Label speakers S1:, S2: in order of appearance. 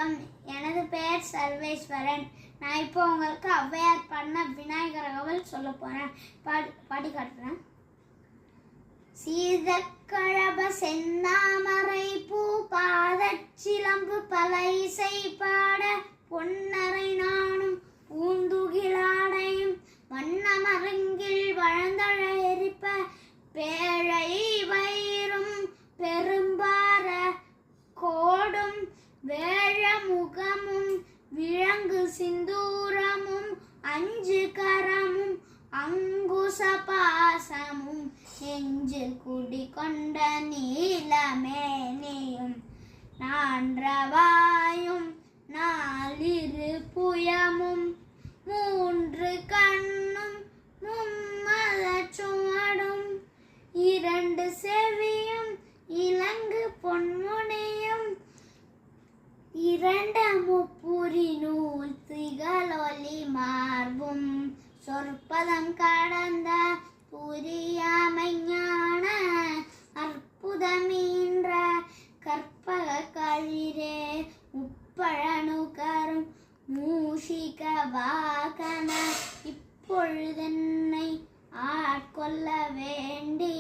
S1: வணக்கம், எனது பெயர் சர்வேஸ்வரன். நான் இப்போ உங்களுக்கு ஔவையார் பண்ண விநாயகர் அகவல் சொல்ல போறேன். பாடி காட்டுறேன். சீதக்கழப செந்தாமரை பூ பாதச்சிலம்பு பல இசை பாட பொன்னரை நானும் பூந்துகிலாடையும் வண்ணமரங்கில் வளர்ந்தழ எரிப்ப பேழை வயிறும் பெரும்பார கோடும் வேழ முகமும் விலங்கு சிந்தூரமும் அஞ்சு கரமும் அங்குச பாசமும் நெஞ்சில் குடிகொண்ட நீலமேனியும் நான்றவாயும் நாலிரு புயமும் மூன்று கண்ணும் மும்மத சுவடும் இரண்டு செவியும் இலங்கு பொன்முனையும் இரண்டு முப்புரி நூல் திகழொலி மார்பும் சொற்பதம் கடந்த புரியாமைஞான அற்புதமீன்ற கற்பக களிரே முப்பழனுகரும் மூஷிக வாகன இப்பொழுதென்னை ஆட்கொள்ள வேண்டி